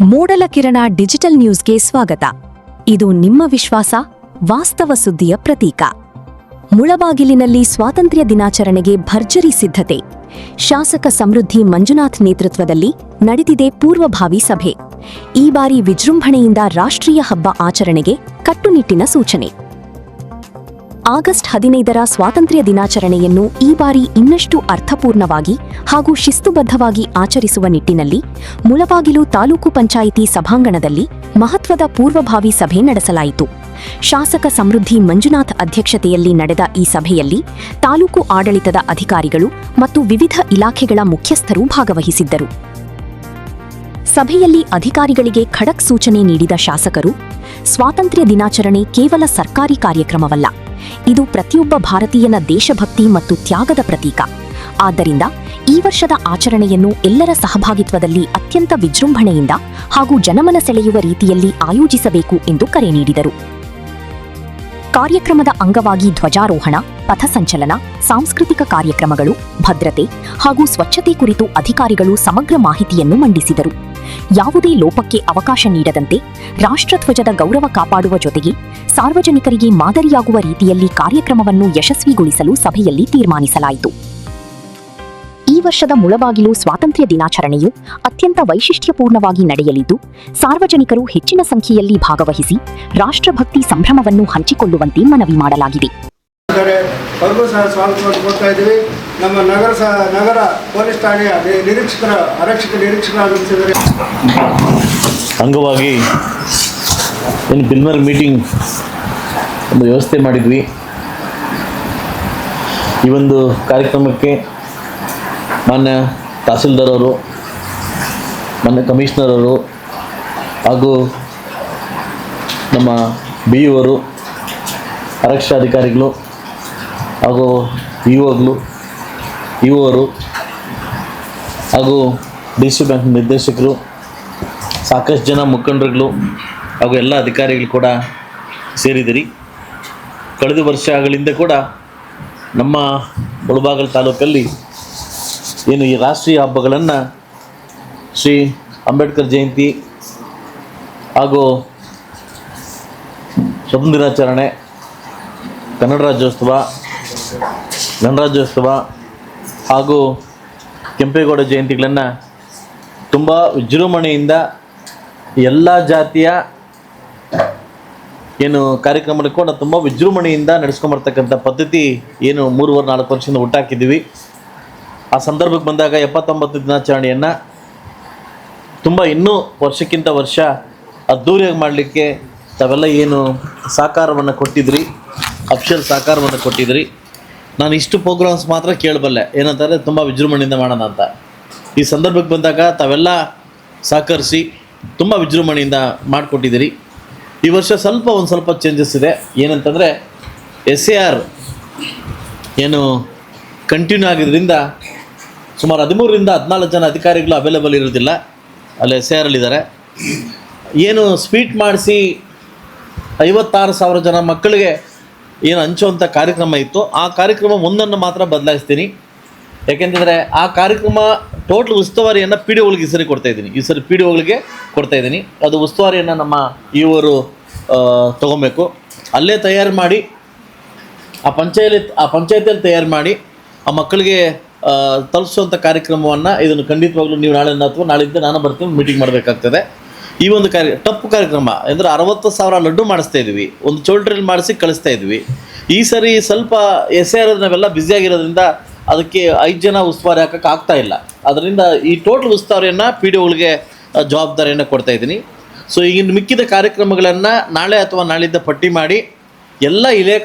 Moodalakirana digital ನ್ಯೂಸ್ಗೆ ಸ್ವಾಗತ. ಇದು ನಿಮ್ಮ ವಿಶ್ವಾಸ, ವಾಸ್ತವ ಸುದ್ದಿಯ ಪ್ರತೀಕ. ಮುಳಬಾಗಿಲಿನಲ್ಲಿ ಸ್ವಾತಂತ್ರ್ಯ ದಿನಾಚರಣೆಗೆ ಭರ್ಜರಿ ಸಿದ್ಧತೆ. ಶಾಸಕ ಸಮೃದ್ಧಿ ಮಂಜುನಾಥ್ ನೇತೃತ್ವದಲ್ಲಿ ನಡೆದಿದೆ ಪೂರ್ವಭಾವಿ ಸಭೆ. ಈ ಬಾರಿ ವಿಜೃಂಭಣೆಯಿಂದ ರಾಷ್ಟ್ರೀಯ ಹಬ್ಬ ಆಚರಣೆಗೆ ಕಟ್ಟುನಿಟ್ಟಿನ ಸೂಚನೆ. ಆಗಸ್ಟ್ 15ರ ಸ್ವಾತಂತ್ರ್ಯ ದಿನಾಚರಣೆಯನ್ನು ಈ ಬಾರಿ ಇನ್ನಷ್ಟು ಅರ್ಥಪೂರ್ಣವಾಗಿ ಹಾಗೂ ಶಿಸ್ತುಬದ್ಧವಾಗಿ ಆಚರಿಸುವ ನಿಟ್ಟಿನಲ್ಲಿ ಮುಳಬಾಗಿಲು ತಾಲೂಕು ಪಂಚಾಯಿತಿ ಸಭಾಂಗಣದಲ್ಲಿ ಮಹತ್ವದ ಪೂರ್ವಭಾವಿ ಸಭೆ ನಡೆಸಲಾಯಿತು. ಶಾಸಕ ಸಮೃದ್ಧಿ ಮಂಜುನಾಥ್ ಅಧ್ಯಕ್ಷತೆಯಲ್ಲಿ ನಡೆದ ಈ ಸಭೆಯಲ್ಲಿ ತಾಲೂಕು ಆಡಳಿತದ ಅಧಿಕಾರಿಗಳು ಮತ್ತು ವಿವಿಧ ಇಲಾಖೆಗಳ ಮುಖ್ಯಸ್ಥರು ಭಾಗವಹಿಸಿದ್ದರು. ಸಭೆಯಲ್ಲಿ ಅಧಿಕಾರಿಗಳಿಗೆ ಖಡಕ್ ಸೂಚನೆ ನೀಡಿದ ಶಾಸಕರು, ಸ್ವಾತಂತ್ರ್ಯ ದಿನಾಚರಣೆ ಕೇವಲ ಸರ್ಕಾರಿ ಕಾರ್ಯಕ್ರಮವಲ್ಲ, ಇದು ಪ್ರತಿಯೊಬ್ಬ ಭಾರತೀಯನ ದೇಶಭಕ್ತಿ ಮತ್ತು ತ್ಯಾಗದ ಪ್ರತೀಕ. ಆದ್ದರಿಂದ ಈ ವರ್ಷದ ಆಚರಣೆಯನ್ನು ಎಲ್ಲರ ಸಹಭಾಗಿತ್ವದಲ್ಲಿ ಅತ್ಯಂತ ವಿಜೃಂಭಣೆಯಿಂದ ಹಾಗೂ ಜನಮನ ಸೆಳೆಯುವ ರೀತಿಯಲ್ಲಿ ಆಯೋಜಿಸಬೇಕು ಎಂದು ಕರೆ ನೀಡಿದರು. ಕಾರ್ಯಕ್ರಮದ ಅಂಗವಾಗಿ ಧ್ವಜಾರೋಹಣ, ಪಥಸಂಚಲನ, ಸಾಂಸ್ಕೃತಿಕ ಕಾರ್ಯಕ್ರಮಗಳು, ಭದ್ರತೆ ಹಾಗೂ ಸ್ವಚ್ಛತೆ ಕುರಿತು ಅಧಿಕಾರಿಗಳು ಸಮಗ್ರ ಮಾಹಿತಿಯನ್ನು ಮಂಡಿಸಿದರು. ಯಾವುದೇ ಲೋಪಕ್ಕೆ ಅವಕಾಶ ನೀಡದಂತೆ ರಾಷ್ಟ್ರಧ್ವಜದ ಗೌರವ ಕಾಪಾಡುವ ಜೊತೆಗೆ ಸಾರ್ವಜನಿಕರಿಗೆ ಮಾದರಿಯಾಗುವ ರೀತಿಯಲ್ಲಿ ಕಾರ್ಯಕ್ರಮವನ್ನು ಯಶಸ್ವಿಗೊಳಿಸಲು ಸಭೆಯಲ್ಲಿ ತೀರ್ಮಾನಿಸಲಾಯಿತು. ಈ ವರ್ಷದ ಮುಳಬಾಗಿಲು ಸ್ವಾತಂತ್ರ್ಯ ದಿನಾಚರಣೆಯು ಅತ್ಯಂತ ವೈಶಿಷ್ಟ್ಯಪೂರ್ಣವಾಗಿ ನಡೆಯಲಿದ್ದು, ಸಾರ್ವಜನಿಕರು ಹೆಚ್ಚಿನ ಸಂಖ್ಯೆಯಲ್ಲಿ ಭಾಗವಹಿಸಿ ರಾಷ್ಟ್ರಭಕ್ತಿ ಸಂಭ್ರಮವನ್ನು ಹಂಚಿಕೊಳ್ಳುವಂತೆ ಮನವಿ ಮಾಡಲಾಗಿದೆ. ನಮ್ಮ ನಗರ ಪೊಲೀಸ್ ಠಾಣೆಯ ಆರಕ್ಷಕ ನಿರೀಕ್ಷಕರಾಗಿದ್ದಾರೆ. ಅಂಗವಾಗಿ ಏನು ಬಿಲ್ಮರ್ ಮೀಟಿಂಗ್ ಒಂದು ವ್ಯವಸ್ಥೆ ಮಾಡಿದ್ವಿ. ಈ ಒಂದು ಕಾರ್ಯಕ್ರಮಕ್ಕೆ ಮಾನ್ಯ ತಹಸೀಲ್ದಾರ್ ಅವರು, ಮಾನ್ಯ ಕಮಿಷನರ್ ಅವರು ಹಾಗೂ ನಮ್ಮ BO ಅವರು, ಆರಕ್ಷಾಧಿಕಾರಿಗಳು ಹಾಗೂ EOಗಳು, ಅವರು ಹಾಗೂ DC ಬ್ಯಾಂಕ್ ನಿರ್ದೇಶಕರು, ಸಾಕಷ್ಟು ಜನ ಮುಖಂಡರುಗಳು ಹಾಗೂ ಎಲ್ಲ ಅಧಿಕಾರಿಗಳು ಕೂಡ ಸೇರಿದಿರಿ. ಕಳೆದ ವರ್ಷಗಳಿಂದ ಕೂಡ ನಮ್ಮ ಮುಳಬಾಗಿಲು ತಾಲೂಕಲ್ಲಿ ಏನು ಈ ರಾಷ್ಟ್ರೀಯ ಹಬ್ಬಗಳನ್ನು ಶ್ರೀ ಅಂಬೇಡ್ಕರ್ ಜಯಂತಿ ಹಾಗೂ ಸ್ವಾತಂತ್ರ್ಯ ದಿನಾಚರಣೆ, ಕನ್ನಡ ರಾಜ್ಯೋತ್ಸವ, ಗಣರಾಜ್ಯೋತ್ಸವ ಹಾಗೂ ಕೆಂಪೇಗೌಡ ಜಯಂತಿಗಳನ್ನು ತುಂಬ ವಿಜೃಂಭಣೆಯಿಂದ ಎಲ್ಲ ಜಾತಿಯ ಏನು ಕಾರ್ಯಕ್ರಮಗಳು ಕೂಡ ತುಂಬ ವಿಜೃಂಭಣೆಯಿಂದ ನಡೆಸ್ಕೊಂಬರ್ತಕ್ಕಂಥ ಪದ್ಧತಿ ಏನು 3-4 ವರ್ಷದಿಂದ ಹುಟ್ಟಾಕಿದ್ದೀವಿ. ಆ ಸಂದರ್ಭಕ್ಕೆ ಬಂದಾಗ 79 ದಿನಾಚರಣೆಯನ್ನು ತುಂಬ ಇನ್ನೂ ವರ್ಷಕ್ಕಿಂತ ವರ್ಷ ಅದ್ಧೂರಿಯಾಗಿ ಮಾಡಲಿಕ್ಕೆ ತಾವೆಲ್ಲ ಏನು ಸಹಕಾರವನ್ನು ಕೊಟ್ಟಿದ್ರಿ, ಅಫಿಷಿಯಲ್ ಸಹಕಾರವನ್ನು ಕೊಟ್ಟಿದ್ರಿ. ನಾನು ಇಷ್ಟು ಪ್ರೋಗ್ರಾಮ್ಸ್ ಮಾತ್ರ ಕೇಳಬಲ್ಲೆ, ಏನಂತಾರೆ ತುಂಬ ವಿಜೃಂಭಣೆಯಿಂದ ಮಾಡೋಣ ಅಂತ. ಈ ಸಂದರ್ಭಕ್ಕೆ ಬಂದಾಗ ತಾವೆಲ್ಲ ಸಹಕರಿಸಿ ತುಂಬ ವಿಜೃಂಭಣೆಯಿಂದ ಮಾಡಿಕೊಟ್ಟಿದ್ದೀರಿ. ಈ ವರ್ಷ ಒಂದು ಸ್ವಲ್ಪ ಚೇಂಜಸ್ ಇದೆ. ಏನಂತಂದರೆ SAR ಏನು ಕಂಟಿನ್ಯೂ ಆಗಿದ್ದರಿಂದ ಸುಮಾರು 13ರಿಂದ 14 ಜನ ಅಧಿಕಾರಿಗಳು ಅವೈಲೇಬಲ್ ಇರೋದಿಲ್ಲ, ಅಲ್ಲಿ SARಲ್ಲಿದ್ದಾರೆ. ಏನು ಸ್ವೀಟ್ ಮಾಡಿಸಿ 56,000 ಜನ ಮಕ್ಕಳಿಗೆ ಏನು ಹಂಚುವಂಥ ಕಾರ್ಯಕ್ರಮ ಇತ್ತು, ಆ ಕಾರ್ಯಕ್ರಮ ಒಂದನ್ನು ಮಾತ್ರ ಬದಲಾಯಿಸ್ತೀನಿ. ಯಾಕೆಂತಂದರೆ ಆ ಕಾರ್ಯಕ್ರಮ ಟೋಟಲ್ ಉಸ್ತುವಾರಿಯನ್ನು PDOಗಳಿಗೆ ಈ ಸರಿ ಕೊಡ್ತಾಯಿದ್ದೀನಿ. ಈ ಸರಿ PDOಗಳಿಗೆ ಕೊಡ್ತಾಯಿದ್ದೀನಿ. ಅದು ಉಸ್ತುವಾರಿಯನ್ನು ನಮ್ಮ ಇವರು ತೊಗೊಬೇಕು. ಅಲ್ಲೇ ತಯಾರು ಮಾಡಿ ಆ ಪಂಚಾಯತಿಯಲ್ಲಿ ತಯಾರು ಮಾಡಿ ಆ ಮಕ್ಕಳಿಗೆ ತಲುಪಿಸುವಂಥ ಕಾರ್ಯಕ್ರಮವನ್ನು ಇದನ್ನು ಖಂಡಿತವಾಗ್ಲೂ ನೀವು ನಾಳೆ ಅಥವಾ ನಾಳಿದ್ದು ನಾನು ಬರ್ತೀನಿ, ಮೀಟಿಂಗ್ ಮಾಡಬೇಕಾಗ್ತದೆ. ಈ ಒಂದು ಟಫ್ ಕಾರ್ಯಕ್ರಮ ಅಂದರೆ 60,000 ಲಡ್ಡು ಮಾಡಿಸ್ತಾ ಇದ್ವಿ, ಒಂದು ಚೌಲ್ಟ್ರಿಯಲ್ಲಿ ಮಾಡಿಸಿ ಕಳಿಸ್ತಾ ಇದ್ವಿ. ಈ ಸರಿ ಸ್ವಲ್ಪ SAR ನಾವೆಲ್ಲ ಬ್ಯುಸಿಯಾಗಿರೋದ್ರಿಂದ ಅದಕ್ಕೆ 5 ಜನ ಉಸ್ತುವಾರಿ ಹಾಕೋಕ್ಕೆ ಆಗ್ತಾ ಇಲ್ಲ. ಅದರಿಂದ ಈ ಟೋಟಲ್ ಉಸ್ತುವಾರಿಯನ್ನು PDOಗಳಿಗೆ ಜವಾಬ್ದಾರಿಯನ್ನು ಕೊಡ್ತಾಯಿದ್ದೀನಿ. ಸೊ ಈಗಿನ ಮಿಕ್ಕಿದ ಕಾರ್ಯಕ್ರಮಗಳನ್ನು ನಾಳೆ ಅಥವಾ ನಾಳಿದ್ದ ಪಟ್ಟಿ ಮಾಡಿ ಎಲ್ಲ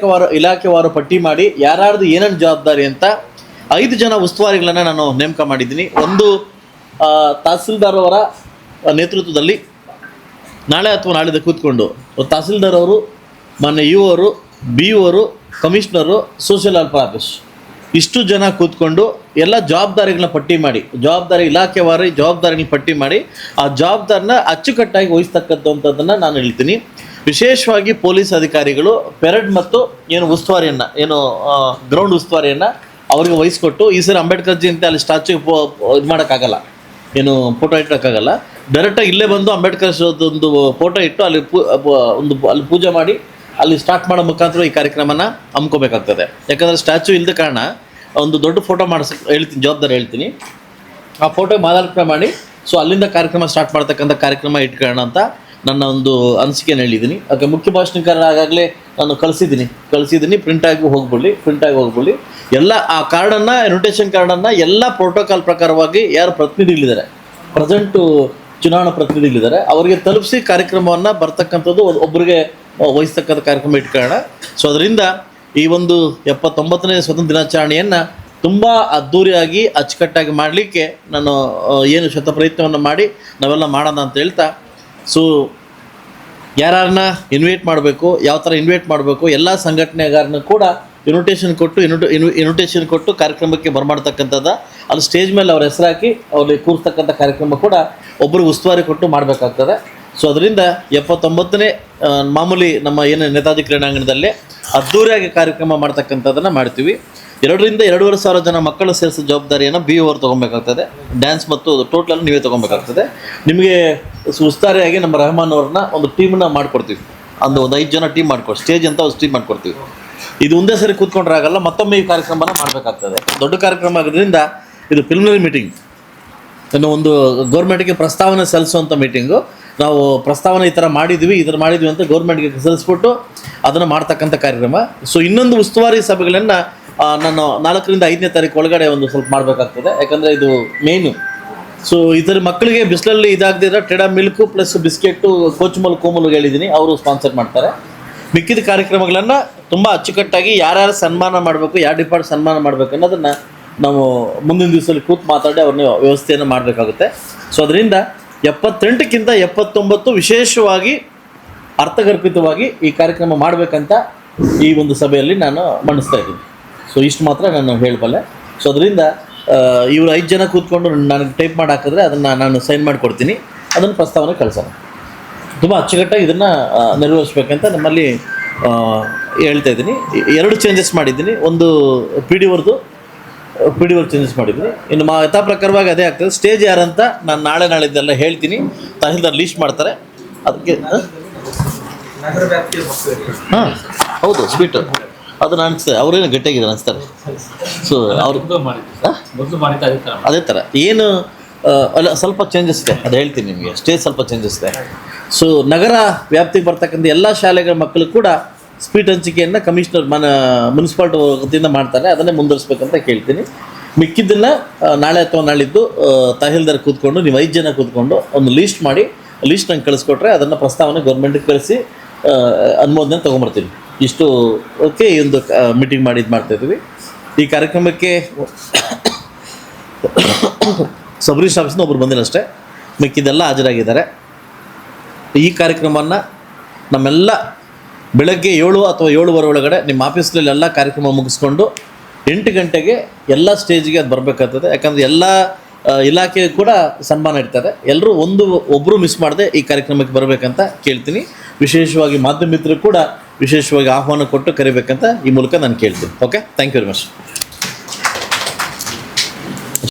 ಇಲಾಖೆವಾರು ಪಟ್ಟಿ ಮಾಡಿ ಯಾರ್ಯಾರ್ದು ಏನೇನು ಜವಾಬ್ದಾರಿ ಅಂತ 5 ಜನ ಉಸ್ತುವಾರಿಗಳನ್ನು ನಾನು ನೇಮಕ ಮಾಡಿದ್ದೀನಿ. ಒಂದು ತಹಸೀಲ್ದಾರ್ ಅವರ ನೇತೃತ್ವದಲ್ಲಿ ನಾಳೆ ಅಥವಾ ನಾಳಿದ್ದು ಕೂತ್ಕೊಂಡು ತಹಸೀಲ್ದಾರ್ ಅವರು, ಮಾನ್ಯ EO ಅವರು, BO ಅವರು, ಕಮಿಷನರು, ಸೋಷಿಯಲ್ ವೆಲ್ಫೇರ್ ಆಫೀಸ್ ಇಷ್ಟು ಜನ ಕೂತ್ಕೊಂಡು ಎಲ್ಲ ಜವಾಬ್ದಾರಿಗಳನ್ನ ಪಟ್ಟಿ ಮಾಡಿ, ಇಲಾಖೆವಾರು ಜವಾಬ್ದಾರಿಗಳನ್ನ ಪಟ್ಟಿ ಮಾಡಿ ಆ ಜವಾಬ್ದಾರಿನ ಅಚ್ಚುಕಟ್ಟಾಗಿ ವಹಿಸ್ತಕ್ಕಂಥದ್ದನ್ನು ನಾನು ಹೇಳ್ತೀನಿ. ವಿಶೇಷವಾಗಿ ಪೊಲೀಸ್ ಅಧಿಕಾರಿಗಳು ಪೆರೇಡ್ ಮತ್ತು ಏನು ಉಸ್ತುವಾರಿಯನ್ನು ಗ್ರೌಂಡ್ ಉಸ್ತುವಾರಿಯನ್ನು ಅವರಿಗೆ ವಹಿಸ್ಕೊಟ್ಟು, ಈ ಸರಿ ಅಂಬೇಡ್ಕರ್ ಜಯಂತಿ ಅಲ್ಲಿ ಸ್ಟ್ಯಾಚ್ಯೂ ಇದು ಮಾಡೋಕ್ಕಾಗಲ್ಲ, ಏನು ಫೋಟೋ ಇಟ್ಟೋಕ್ಕಾಗಲ್ಲ, ಡೈರೆಕ್ಟಾಗಿ ಇಲ್ಲೇ ಬಂದು ಅಂಬೇಡ್ಕರ್ ಒಂದು ಫೋಟೋ ಇಟ್ಟು ಅಲ್ಲಿ ಅಲ್ಲಿ ಪೂಜೆ ಮಾಡಿ ಅಲ್ಲಿ ಸ್ಟಾರ್ಟ್ ಮಾಡೋ ಮುಖಾಂತರ ಈ ಕಾರ್ಯಕ್ರಮನ ಹಮ್ಕೋಬೇಕಾಗ್ತದೆ. ಯಾಕಂದರೆ ಸ್ಟ್ಯಾಚು ಇಲ್ಲದ ಕಾರಣ ಒಂದು ದೊಡ್ಡ ಫೋಟೋ ಹೇಳ್ತೀನಿ, ಜವಾಬ್ದಾರಿ ಹೇಳ್ತೀನಿ. ಆ ಫೋಟೋ ಮಾಲಾರ್ಪಣೆ ಮಾಡಿ ಸೊ ಅಲ್ಲಿಂದ ಕಾರ್ಯಕ್ರಮ ಸ್ಟಾರ್ಟ್ ಮಾಡ್ತಕ್ಕಂಥ ಕಾರ್ಯಕ್ರಮ ಇಟ್ಕೊಳ್ಳೋಣ ಅಂತ ನನ್ನ ಒಂದು ಅನಿಸಿಕೆಯನ್ನು ಹೇಳಿದ್ದೀನಿ. ಅದಕ್ಕೆ ಮುಖ್ಯ ಭಾಷಣಕಾರ ಆಗಾಗಲೇ ನಾನು ಕಳಿಸಿದ್ದೀನಿ ಪ್ರಿಂಟಾಗಿ ಹೋಗ್ಬಿಡಿ ಎಲ್ಲ ಆ ಕಾರ್ಡನ್ನು, ಇನ್ವಿಟೇಷನ್ ಕಾರ್ಡನ್ನು ಎಲ್ಲ ಪ್ರೋಟೋಕಾಲ್ ಪ್ರಕಾರವಾಗಿ ಯಾರು ಪ್ರತಿನಿಧಿಗಳಿದ್ದಾರೆ, ಪ್ರೆಸೆಂಟು ಚುನಾವಣಾ ಪ್ರತಿನಿಧಿಗಳಿದ್ದಾರೆ, ಅವರಿಗೆ ತಲುಪಿಸಿ ಕಾರ್ಯಕ್ರಮವನ್ನು ಬರ್ತಕ್ಕಂಥದ್ದು ಒಬ್ಬರಿಗೆ ವಹಿಸ್ತಕ್ಕಂಥ ಕಾರ್ಯಕ್ರಮ ಇಟ್ಕೊಳ್ಳೋಣ. ಸೊ ಅದರಿಂದ ಈ ಒಂದು 79ನೇ ಸ್ವತಂತ್ರ ದಿನಾಚರಣೆಯನ್ನು ತುಂಬ ಅದ್ಧೂರಿಯಾಗಿ ಅಚ್ಚುಕಟ್ಟಾಗಿ ಮಾಡಲಿಕ್ಕೆ ನಾನು ಏನು ಶತಪ್ರಯತ್ನವನ್ನು ಮಾಡಿ ನಾವೆಲ್ಲ ಮಾಡೋಣ ಅಂತ ಹೇಳ್ತಾ, ಸೊ ಯಾರನ್ನ ಇನ್ವೈಟ್ ಮಾಡಬೇಕು, ಯಾವ ಥರ ಇನ್ವೈಟ್ ಮಾಡಬೇಕು, ಎಲ್ಲ ಸಂಘಟನೆಗಾರನ್ನ ಕೂಡ ಇನ್ವಿಟೇಷನ್ ಕೊಟ್ಟು ಕಾರ್ಯಕ್ರಮಕ್ಕೆ ಬರಮಾಡ್ತಕ್ಕಂಥದ್ದು, ಅಲ್ಲಿ ಸ್ಟೇಜ್ ಮೇಲೆ ಅವ್ರ ಹೆಸರು ಹಾಕಿ ಅವ್ರಿಗೆ ಕೂರಿಸ್ತಕ್ಕಂಥ ಕಾರ್ಯಕ್ರಮ ಕೂಡ ಒಬ್ಬರಿಗೆ ಉಸ್ತುವಾರಿ ಕೊಟ್ಟು ಮಾಡಬೇಕಾಗ್ತದೆ. ಸೊ ಅದರಿಂದ 79ನೇ ಮಾಮೂಲಿ ನಮ್ಮ ಏನು ನೇತಾಜಿ ಕ್ರೀಡಾಂಗಣದಲ್ಲೇ ಅದ್ಧೂರಿಯಾಗಿ ಕಾರ್ಯಕ್ರಮ ಮಾಡ್ತಕ್ಕಂಥದ್ದನ್ನು ಮಾಡ್ತೀವಿ. 2,000 ರಿಂದ 2,500 ಜನ ಮಕ್ಕಳು ಸೇರಿಸೋ ಜವಾಬ್ದಾರಿಯನ್ನು BO ಅವರು ತೊಗೊಬೇಕಾಗ್ತದೆ. ಡ್ಯಾನ್ಸ್ ಮತ್ತು ಟೋಟಲ್ ನೀವೇ ತೊಗೊಬೇಕಾಗ್ತದೆ. ನಿಮಗೆ ಉಸ್ತುವಾರಿಯಾಗಿ ನಮ್ಮ ರೆಹಮಾನ್ ಅವ್ರನ್ನ ಒಂದು ಟೀಮನ್ನ ಮಾಡಿಕೊಡ್ತೀವಿ. ಒಂದು 5 ಜನ ಟೀಮ್ ಮಾಡ್ಕೊಡ್ತೀವಿ, ಸ್ಟೇಜ್ ಅಂತ ಒಂದು ಟೀಮ್ ಮಾಡ್ಕೊಡ್ತೀವಿ. ಇದು ಒಂದೇ ಸರಿ ಕೂತ್ಕೊಂಡ್ರೆ ಆಗಲ್ಲ, ಮತ್ತೊಮ್ಮೆ ಈ ಕಾರ್ಯಕ್ರಮನ ಮಾಡಬೇಕಾಗ್ತದೆ. ದೊಡ್ಡ ಕಾರ್ಯಕ್ರಮ ಆಗೋದ್ರಿಂದ ಇದು ಪ್ರಿಲಿಮಿನರಿ ಮೀಟಿಂಗ್, ಇನ್ನು ಒಂದು ಗೌರ್ಮೆಂಟ್ಗೆ ಪ್ರಸ್ತಾವನೆ ಸಲ್ಲಿಸುವಂಥ ಮೀಟಿಂಗು. ನಾವು ಪ್ರಸ್ತಾವನೆ ಈ ಥರ ಮಾಡಿದ್ವಿ ಅಂತ ಗೌರ್ಮೆಂಟ್ಗೆ ಸಲ್ಲಿಸ್ಬಿಟ್ಟು ಅದನ್ನು ಮಾಡ್ತಕ್ಕಂಥ ಕಾರ್ಯಕ್ರಮ. ಸೊ ಇನ್ನೊಂದು ಉಸ್ತುವಾರಿ ಸಭೆಗಳನ್ನು ನಾನು 4 ರಿಂದ 5ನೇ ತಾರೀಕು ಒಳಗಡೆ ಒಂದು ಸ್ವಲ್ಪ ಮಾಡಬೇಕಾಗ್ತದೆ. ಯಾಕಂದರೆ ಇದು ಮೇಯ್ನು. ಸೊ ಇದರ ಮಕ್ಕಳಿಗೆ ಬಿಸಿಲಲ್ಲಿ ಇದಾಗದಿರೋ ಟೆಡಾ ಮಿಲ್ಕು ಪ್ಲಸ್ ಬಿಸ್ಕೆಟು ಕೋಮಲು ಹೇಳಿದ್ದೀನಿ, ಅವರು ಸ್ಪಾನ್ಸರ್ ಮಾಡ್ತಾರೆ. ಮಿಕ್ಕಿದ ಕಾರ್ಯಕ್ರಮಗಳನ್ನು ತುಂಬ ಅಚ್ಚುಕಟ್ಟಾಗಿ ಯಾರ್ಯಾರು ಸನ್ಮಾನ ಮಾಡಬೇಕು, ಯಾವ ಡಿಪಾರ್ಟ್ಮೆಂಟ್ ಸನ್ಮಾನ ಮಾಡಬೇಕು ಅನ್ನೋದನ್ನು ನಾವು ಮುಂದಿನ ದಿವಸದಲ್ಲಿ ಕೂತು ಮಾತಾಡಿ ಅವ್ರನ್ನ ವ್ಯವಸ್ಥೆಯನ್ನು ಮಾಡಬೇಕಾಗುತ್ತೆ. ಸೊ ಅದರಿಂದ 78ಕ್ಕಿಂತ 79 ವಿಶೇಷವಾಗಿ ಅರ್ಥಗರ್ಭಿತವಾಗಿ ಈ ಕಾರ್ಯಕ್ರಮ ಮಾಡಬೇಕಂತ ಈ ಒಂದು ಸಭೆಯಲ್ಲಿ ನಾನು ಮಂಡಿಸ್ತಾ ಇದ್ದೀನಿ. ಸೊ ಇಷ್ಟು ಮಾತ್ರ ನಾನು ಹೇಳಬಲ್ಲೆ. ಸೊ ಅದರಿಂದ ಇವರು 5 ಜನ ಕೂತ್ಕೊಂಡು ನನಗೆ ಟೈಪ್ ಮಾಡಿ ಹಾಕಿದ್ರೆ ಅದನ್ನು ನಾನು ಸೈನ್ ಮಾಡಿಕೊಡ್ತೀನಿ, ಅದನ್ನು ಪ್ರಸ್ತಾವನೆ ಕಳಿಸೋಣ. ತುಂಬ ಅಚ್ಚುಕಟ್ಟಾಗಿ ಇದನ್ನು ನೆರವೇರಿಸ್ಬೇಕಂತ ನಮ್ಮಲ್ಲಿ ಹೇಳ್ತಾ ಇದ್ದೀನಿ. 2 ಚೇಂಜಸ್ ಮಾಡಿದ್ದೀನಿ. ಒಂದು ಪಿ ಡಿ ವರ್ದು ಚೇಂಜಸ್ ಮಾಡಿದ್ದೀನಿ. ಇನ್ನು ಯಥಾ ಪ್ರಕಾರವಾಗಿ ಅದೇ ಆಗ್ತದೆ. ಸ್ಟೇಜ್ ಯಾರಂತ ನಾನು ನಾಳೆದ್ದೆಲ್ಲ ಹೇಳ್ತೀನಿ. ತಹಸೀಲ್ದಾರ್ ಲೀಸ್ಟ್ ಮಾಡ್ತಾರೆ ಅದಕ್ಕೆ. ಹಾಂ ಹೌದು, ಸ್ವೀಟು ಅದನ್ನು ಅನಿಸ್ತದೆ. ಅವರೇನು ಗಟ್ಟಿಯಾಗಿದೆ ಅನಿಸ್ತಾರೆ. ಸೊ ಅವ್ರು ಅದೇ ಥರ ಏನು ಅಲ್ಲ, ಸ್ವಲ್ಪ ಚೇಂಜಸ್ ಇದೆ, ಅದು ಹೇಳ್ತೀನಿ ನಿಮಗೆ. ಸ್ಟೇಜ್ ಸ್ವಲ್ಪ ಚೇಂಜಸ್ ಇದೆ. ಸೊ ನಗರ ವ್ಯಾಪ್ತಿಗೆ ಬರ್ತಕ್ಕಂಥ ಎಲ್ಲ ಶಾಲೆಗಳ ಮಕ್ಕಳು ಕೂಡ ಸ್ವೀಟ್ ಹಂಚಿಕೆಯನ್ನು ಕಮಿಷನರ್ ಮುನ್ಸಿಪಾಲ್ಟಿ ವತಿಯಿಂದ ಮಾಡ್ತಾರೆ. ಅದನ್ನೇ ಮುಂದುವರಿಸ್ಬೇಕಂತ ಕೇಳ್ತೀನಿ. ಮಿಕ್ಕಿದ್ದನ್ನು ನಾಳೆ ಅಥವಾ ನಾಳಿದ್ದು ತಹಸೀಲ್ದಾರ್ ಕೂತ್ಕೊಂಡು ನೀವು 5 ಜನ ಕೂತ್ಕೊಂಡು ಒಂದು ಲೀಸ್ಟ್ ಮಾಡಿ ಲೀಸ್ಟ್ ನಂಗೆ ಕಳಿಸ್ಕೊಟ್ರೆ ಅದನ್ನು ಪ್ರಸ್ತಾವನೆ ಗೌರ್ಮೆಂಟಿಗೆ ಕಳಿಸಿ ಅನುಮೋದನೆ ತೊಗೊಂಬರ್ತೀನಿ. ಇಷ್ಟು ಓಕೆ. ಈ ಒಂದು ಮೀಟಿಂಗ್ ಮಾಡಿ ಇದು ಮಾಡ್ತಾಯಿದ್ವಿ. ಈ ಕಾರ್ಯಕ್ರಮಕ್ಕೆ ಸಬ್ ರಿಜಿಸ್ಟ್ರಾರ್ ಆಫೀಸ್ನ ಒಬ್ಬರು ಬಂದಿಲ್ಲ ಅಷ್ಟೇ, ಮಿಕ್ಕಿದೆಲ್ಲ ಹಾಜರಾಗಿದ್ದಾರೆ. ಈ ಕಾರ್ಯಕ್ರಮವನ್ನು ನಮ್ಮೆಲ್ಲ ಬೆಳಗ್ಗೆ 7 ಅಥವಾ 7:15 ಒಳಗಡೆ ನಿಮ್ಮ ಆಫೀಸ್ನಲ್ಲಿ ಎಲ್ಲ ಕಾರ್ಯಕ್ರಮ ಮುಗಿಸ್ಕೊಂಡು 8 ಗಂಟೆಗೆ ಎಲ್ಲ ಸ್ಟೇಜಿಗೆ ಅದು ಬರಬೇಕಾಗ್ತದೆ. ಯಾಕಂದರೆ ಎಲ್ಲ ಇಲಾಖೆ ಕೂಡ ಸನ್ಮಾನ ಇರ್ತಾರೆ. ಎಲ್ಲರೂ ಒಬ್ಬರು ಮಿಸ್ ಮಾಡದೆ ಈ ಕಾರ್ಯಕ್ರಮಕ್ಕೆ ಬರಬೇಕಂತ ಕೇಳ್ತೀನಿ. ವಿಶೇಷವಾಗಿ ಮಾಧ್ಯಮ ಮಿತ್ರರು ಕೂಡ ವಿಶೇಷವಾಗಿ ಆಹ್ವಾನ ಕೊಟ್ಟು ಕರಿಬೇಕಂತ ಈ ಮೂಲಕ ನಾನು ಕೇಳ್ತೀನಿ. Okay, thank you very much.